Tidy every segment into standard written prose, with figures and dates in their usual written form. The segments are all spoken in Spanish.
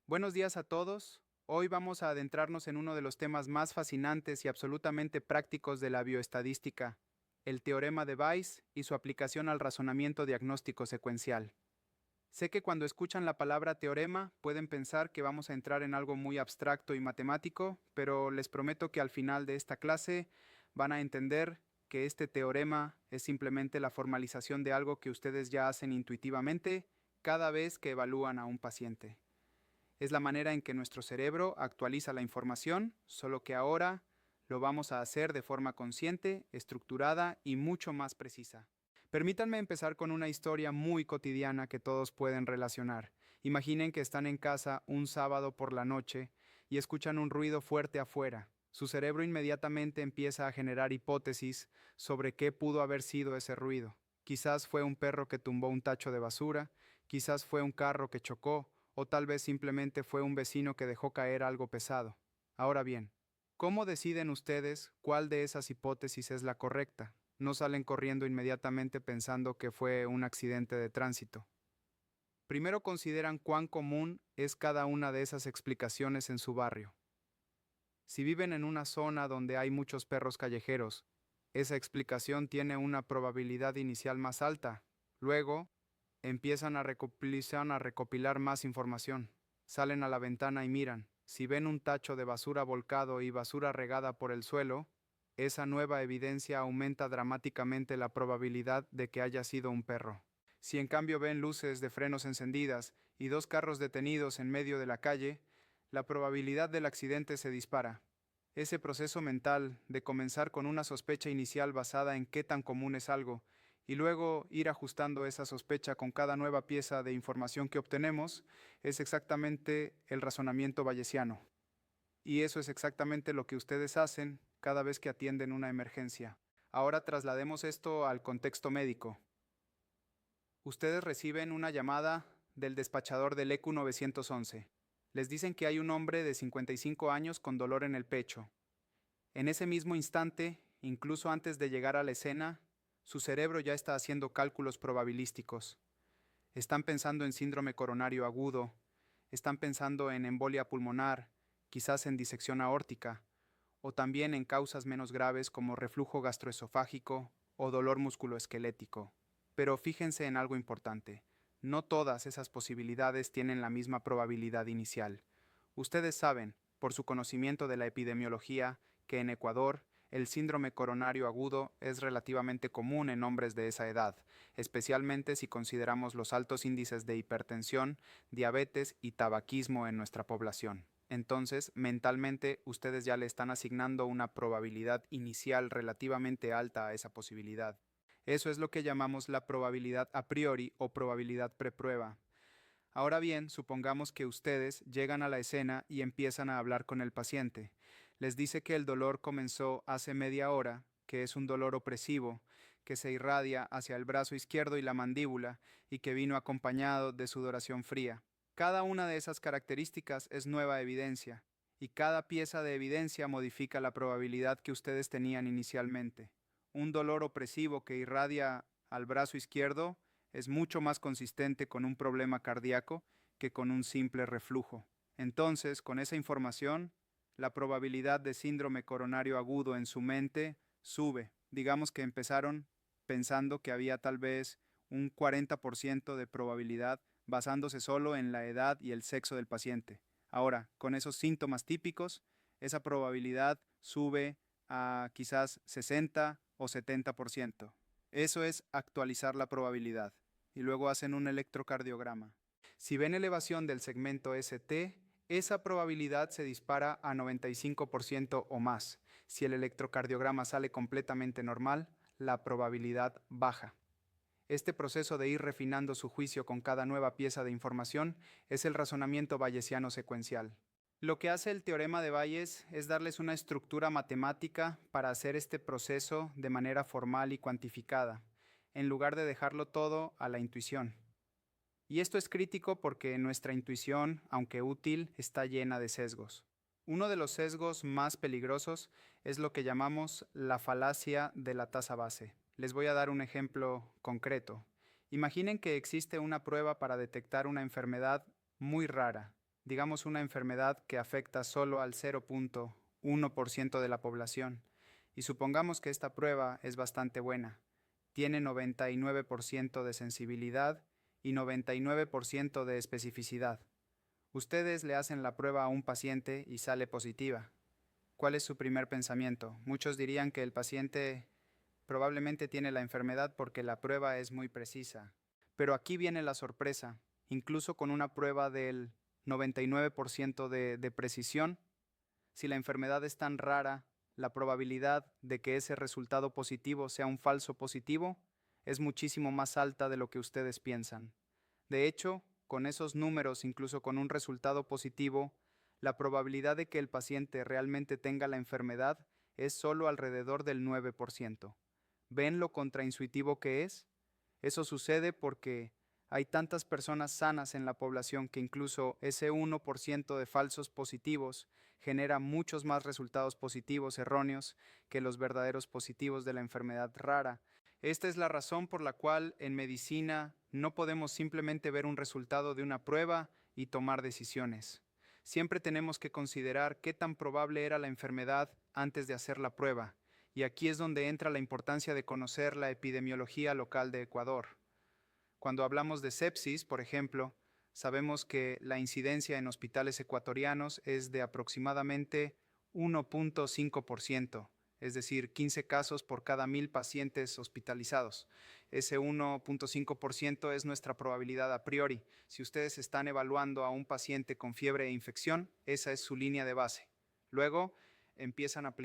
Buenos días a todos. Hoy vamos a adentrarnos en uno de los temas más fascinantes y absolutamente prácticos de la bioestadística, el teorema de Bayes y su aplicación al razonamiento diagnóstico secuencial. Sé que cuando escuchan la palabra teorema pueden pensar que vamos a entrar en algo muy abstracto y matemático, pero les prometo que al final de esta clase van a entender que este teorema es simplemente la formalización de algo que ustedes ya hacen intuitivamente cada vez que evalúan a un paciente. Es la manera en que nuestro cerebro actualiza la información, solo que ahora lo vamos a hacer de forma consciente, estructurada y mucho más precisa. Permítanme empezar con una historia muy cotidiana que todos pueden relacionar. Imaginen que están en casa un sábado por la noche y escuchan un ruido fuerte afuera. Su cerebro inmediatamente empieza a generar hipótesis sobre qué pudo haber sido ese ruido. Quizás fue un perro que tumbó un tacho de basura, quizás fue un carro que chocó, o tal vez simplemente fue un vecino que dejó caer algo pesado. Ahora bien, ¿cómo deciden ustedes cuál de esas hipótesis es la correcta? No salen corriendo inmediatamente pensando que fue un accidente de tránsito. Primero consideran cuán común es cada una de esas explicaciones en su barrio. Si viven en una zona donde hay muchos perros callejeros, esa explicación tiene una probabilidad inicial más alta. Luego, empiezan a recopilar más información. Salen a la ventana y miran. Si ven un tacho de basura volcado y basura regada por el suelo, esa nueva evidencia aumenta dramáticamente la probabilidad de que haya sido un perro. Si en cambio ven luces de frenos encendidas y dos carros detenidos en medio de la calle, la probabilidad del accidente se dispara. Ese proceso mental de comenzar con una sospecha inicial basada en qué tan común es algo, y luego ir ajustando esa sospecha con cada nueva pieza de información que obtenemos, es exactamente el razonamiento bayesiano. Y eso es exactamente lo que ustedes hacen cada vez que atienden una emergencia. Ahora traslademos esto al contexto médico. Ustedes reciben una llamada del despachador del EQ 911. Les dicen que hay un hombre de 55 años con dolor en el pecho. En ese mismo instante, incluso antes de llegar a la escena, su cerebro ya está haciendo cálculos probabilísticos. Están pensando en síndrome coronario agudo, están pensando en embolia pulmonar, quizás en disección aórtica, o también en causas menos graves como reflujo gastroesofágico o dolor musculoesquelético. Pero fíjense en algo importante. No todas esas posibilidades tienen la misma probabilidad inicial. Ustedes saben, por su conocimiento de la epidemiología, que en Ecuador el síndrome coronario agudo es relativamente común en hombres de esa edad, especialmente si consideramos los altos índices de hipertensión, diabetes y tabaquismo en nuestra población. Entonces, mentalmente, ustedes ya le están asignando una probabilidad inicial relativamente alta a esa posibilidad. Eso es lo que llamamos la probabilidad a priori o probabilidad preprueba. Ahora bien, supongamos que ustedes llegan a la escena y empiezan a hablar con el paciente. Les dice que el dolor comenzó hace media hora, que es un dolor opresivo, que se irradia hacia el brazo izquierdo y la mandíbula, y que vino acompañado de sudoración fría. Cada una de esas características es nueva evidencia, y cada pieza de evidencia modifica la probabilidad que ustedes tenían inicialmente. Un dolor opresivo que irradia al brazo izquierdo es mucho más consistente con un problema cardíaco que con un simple reflujo. Entonces, con esa información, la probabilidad de síndrome coronario agudo en su mente sube. Digamos que empezaron pensando que había tal vez un 40% de probabilidad basándose solo en la edad y el sexo del paciente. Ahora, con esos síntomas típicos, esa probabilidad sube a quizás 60 o 70%. Eso es actualizar la probabilidad. Y luego hacen un electrocardiograma. Si ven elevación del segmento ST, esa probabilidad se dispara a 95% o más. Si el electrocardiograma sale completamente normal, la probabilidad baja. Este proceso de ir refinando su juicio con cada nueva pieza de información es el razonamiento bayesiano secuencial. Lo que hace el teorema de Bayes es darles una estructura matemática para hacer este proceso de manera formal y cuantificada, en lugar de dejarlo todo a la intuición. Y esto es crítico porque nuestra intuición, aunque útil, está llena de sesgos. Uno de los sesgos más peligrosos es lo que llamamos la falacia de la tasa base. Les voy a dar un ejemplo concreto. Imaginen que existe una prueba para detectar una enfermedad muy rara. digamos una enfermedad que afecta solo al 0.1% de la población, y supongamos que esta prueba es bastante buena, tiene 99% de sensibilidad y 99% de especificidad. Ustedes le hacen la prueba a un paciente y sale positiva. ¿Cuál es su primer pensamiento? Muchos dirían que el paciente probablemente tiene la enfermedad porque la prueba es muy precisa. Pero aquí viene la sorpresa. Incluso con una prueba del 99% de precisión, si la enfermedad es tan rara, la probabilidad de que ese resultado positivo sea un falso positivo es muchísimo más alta de lo que ustedes piensan. De hecho, con esos números, incluso con un resultado positivo, la probabilidad de que el paciente realmente tenga la enfermedad es solo alrededor del 9%. ¿Ven lo contraintuitivo que es? Eso sucede porque hay tantas personas sanas en la población que incluso ese 1% de falsos positivos genera muchos más resultados positivos erróneos que los verdaderos positivos de la enfermedad rara. Esta es la razón por la cual en medicina no podemos simplemente ver un resultado de una prueba y tomar decisiones. Siempre tenemos que considerar qué tan probable era la enfermedad antes de hacer la prueba. Y aquí es donde entra la importancia de conocer la epidemiología local de Ecuador. Cuando hablamos de sepsis, por ejemplo, sabemos que la incidencia en hospitales ecuatorianos es de aproximadamente 1.5%, es decir, 15 casos por cada 1.000 pacientes hospitalizados. Ese 1.5% es nuestra probabilidad a priori. Si ustedes están evaluando a un paciente con fiebre e infección, esa es su línea de base. Luego, empiezan a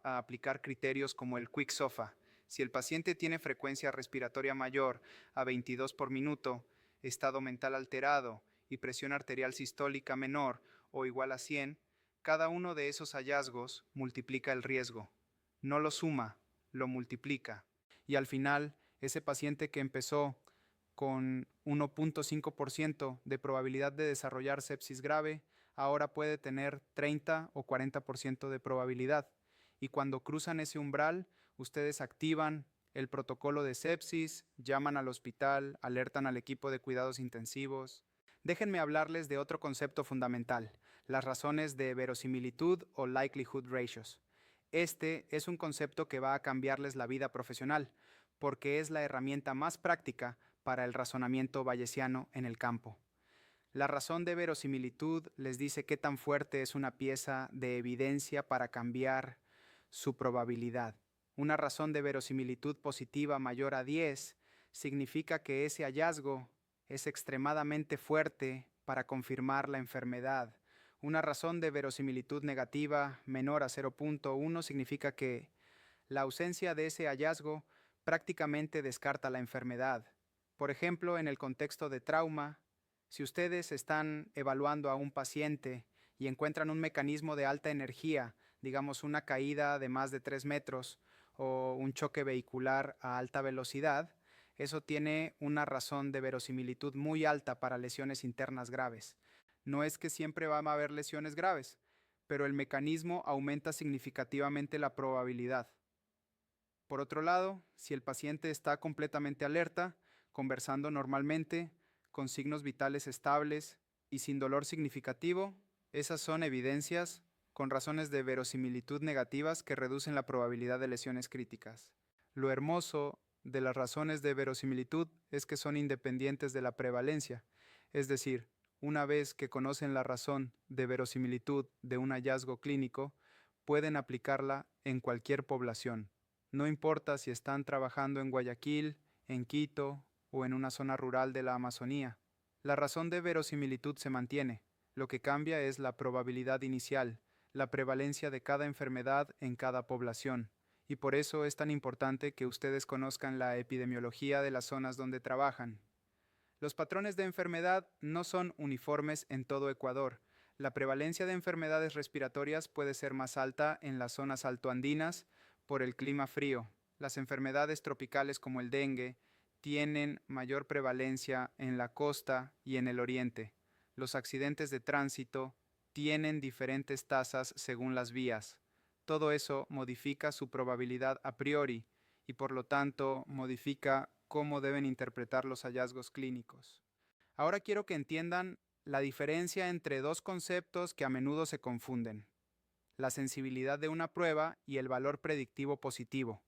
aplicar criterios como el Quick SOFA. Si el paciente tiene frecuencia respiratoria mayor a 22 por minuto, estado mental alterado y presión arterial sistólica menor o igual a 100, cada uno de esos hallazgos multiplica el riesgo. No lo suma, lo multiplica. Y al final, ese paciente que empezó con 1.5% de probabilidad de desarrollar sepsis grave, ahora puede tener 30 o 40% de probabilidad. Y cuando cruzan ese umbral, ustedes activan el protocolo de sepsis, llaman al hospital, alertan al equipo de cuidados intensivos. Déjenme hablarles de otro concepto fundamental, las razones de verosimilitud o likelihood ratios. Este es un concepto que va a cambiarles la vida profesional, porque es la herramienta más práctica para el razonamiento bayesiano en el campo. La razón de verosimilitud les dice qué tan fuerte es una pieza de evidencia para cambiar su probabilidad. Una razón de verosimilitud positiva mayor a 10 significa que ese hallazgo es extremadamente fuerte para confirmar la enfermedad. Una razón de verosimilitud negativa menor a 0.1 significa que la ausencia de ese hallazgo prácticamente descarta la enfermedad. Por ejemplo, en el contexto de trauma, si ustedes están evaluando a un paciente y encuentran un mecanismo de alta energía, digamos una caída de más de 3 metros o un choque vehicular a alta velocidad, eso tiene una razón de verosimilitud muy alta para lesiones internas graves. No es que siempre va a haber lesiones graves, pero el mecanismo aumenta significativamente la probabilidad. Por otro lado, si el paciente está completamente alerta, conversando normalmente, con signos vitales estables y sin dolor significativo, esas son evidencias con razones de verosimilitud negativas que reducen la probabilidad de lesiones críticas. Lo hermoso de las razones de verosimilitud es que son independientes de la prevalencia, es decir, una vez que conocen la razón de verosimilitud de un hallazgo clínico, pueden aplicarla en cualquier población. No importa si están trabajando en Guayaquil, en Quito o en una zona rural de la Amazonía. La razón de verosimilitud se mantiene. Lo que cambia es la probabilidad inicial, la prevalencia de cada enfermedad en cada población. Y por eso es tan importante que ustedes conozcan la epidemiología de las zonas donde trabajan. Los patrones de enfermedad no son uniformes en todo Ecuador. La prevalencia de enfermedades respiratorias puede ser más alta en las zonas altoandinas por el clima frío. Las enfermedades tropicales como el dengue tienen mayor prevalencia en la costa y en el oriente. Los accidentes de tránsito tienen diferentes tasas según las vías. Todo eso modifica su probabilidad a priori y por lo tanto modifica cómo deben interpretar los hallazgos clínicos. Ahora quiero que entiendan la diferencia entre dos conceptos que a menudo se confunden: la sensibilidad de una prueba y el valor predictivo positivo.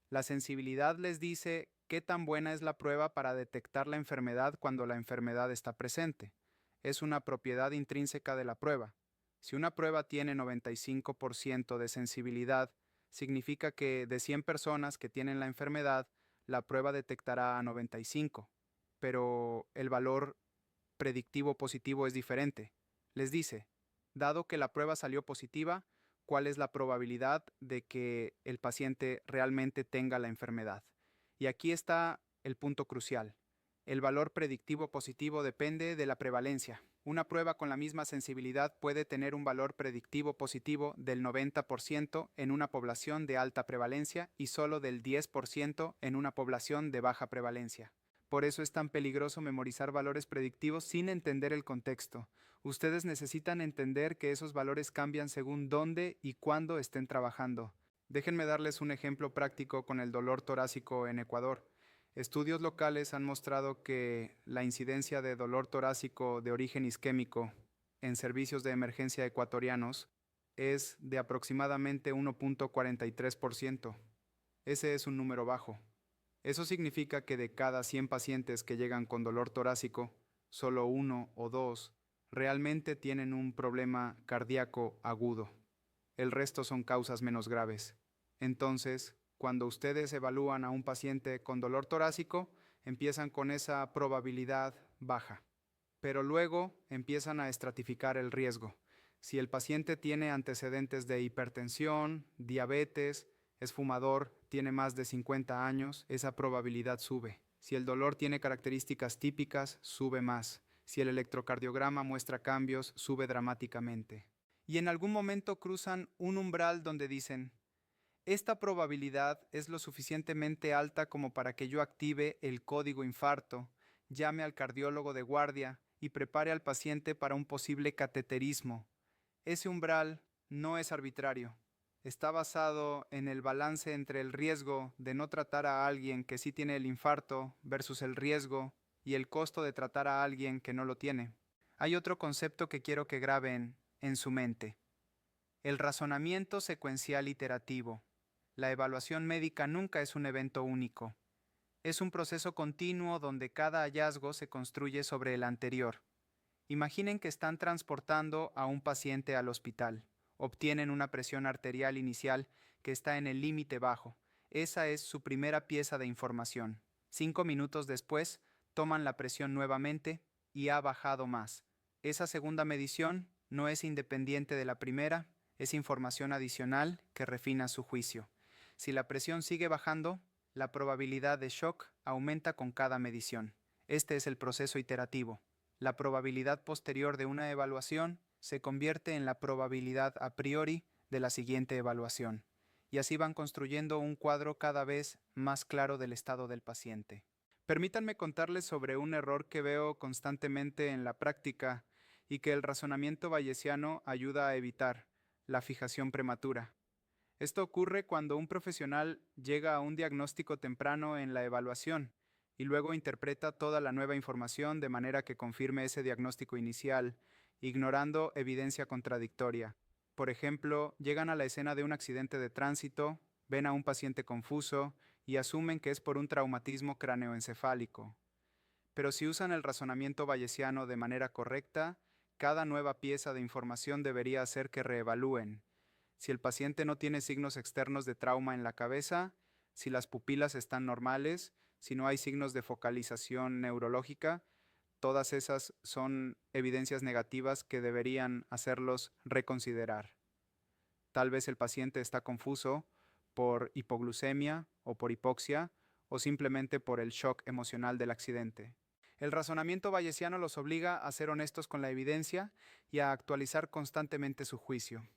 La sensibilidad les dice qué tan buena es la prueba para detectar la enfermedad cuando la enfermedad está presente. Es una propiedad intrínseca de la prueba. Si una prueba tiene 95% de sensibilidad, significa que de 100 personas que tienen la enfermedad, la prueba detectará a 95. Pero el valor predictivo positivo es diferente. Les dice, dado que la prueba salió positiva, ¿cuál es la probabilidad de que el paciente realmente tenga la enfermedad? Y aquí está el punto crucial. El valor predictivo positivo depende de la prevalencia. Una prueba con la misma sensibilidad puede tener un valor predictivo positivo del 90% en una población de alta prevalencia y solo del 10% en una población de baja prevalencia. Por eso es tan peligroso memorizar valores predictivos sin entender el contexto. Ustedes necesitan entender que esos valores cambian según dónde y cuándo estén trabajando. Déjenme darles un ejemplo práctico con el dolor torácico en Ecuador. Estudios locales han mostrado que la incidencia de dolor torácico de origen isquémico en servicios de emergencia ecuatorianos es de aproximadamente 1.43%. Ese es un número bajo. Eso significa que de cada 100 pacientes que llegan con dolor torácico, solo uno o dos realmente tienen un problema cardíaco agudo. El resto son causas menos graves. Entonces, cuando ustedes evalúan a un paciente con dolor torácico, empiezan con esa probabilidad baja, pero luego empiezan a estratificar el riesgo. Si el paciente tiene antecedentes de hipertensión, diabetes, es fumador, tiene más de 50 años, esa probabilidad sube. Si el dolor tiene características típicas, sube más. Si el electrocardiograma muestra cambios, sube dramáticamente. Y en algún momento cruzan un umbral donde dicen, esta probabilidad es lo suficientemente alta como para que yo active el código infarto, llame al cardiólogo de guardia y prepare al paciente para un posible cateterismo. Ese umbral no es arbitrario. Está basado en el balance entre el riesgo de no tratar a alguien que sí tiene el infarto versus el riesgo y el costo de tratar a alguien que no lo tiene. Hay otro concepto que quiero que graben en su mente: el razonamiento secuencial iterativo. La evaluación médica nunca es un evento único. Es un proceso continuo donde cada hallazgo se construye sobre el anterior. Imaginen que están transportando a un paciente al hospital. Obtienen una presión arterial inicial que está en el límite bajo. Esa es su primera pieza de información. 5 minutos después, toman la presión nuevamente y ha bajado más. Esa segunda medición no es independiente de la primera, es información adicional que refina su juicio. Si la presión sigue bajando, la probabilidad de shock aumenta con cada medición. Este es el proceso iterativo. La probabilidad posterior de una evaluación se convierte en la probabilidad a priori de la siguiente evaluación, y así van construyendo un cuadro cada vez más claro del estado del paciente. Permítanme contarles sobre un error que veo constantemente en la práctica y que el razonamiento bayesiano ayuda a evitar: la fijación prematura. Esto ocurre cuando un profesional llega a un diagnóstico temprano en la evaluación y luego interpreta toda la nueva información de manera que confirme ese diagnóstico inicial, ignorando evidencia contradictoria. Por ejemplo, llegan a la escena de un accidente de tránsito, ven a un paciente confuso y asumen que es por un traumatismo cráneoencefálico. Pero si usan el razonamiento bayesiano de manera correcta, cada nueva pieza de información debería hacer que reevalúen. Si el paciente no tiene signos externos de trauma en la cabeza, si las pupilas están normales, si no hay signos de focalización neurológica, todas esas son evidencias negativas que deberían hacerlos reconsiderar. Tal vez el paciente está confuso por hipoglucemia o por hipoxia o simplemente por el shock emocional del accidente. El razonamiento bayesiano los obliga a ser honestos con la evidencia y a actualizar constantemente su juicio.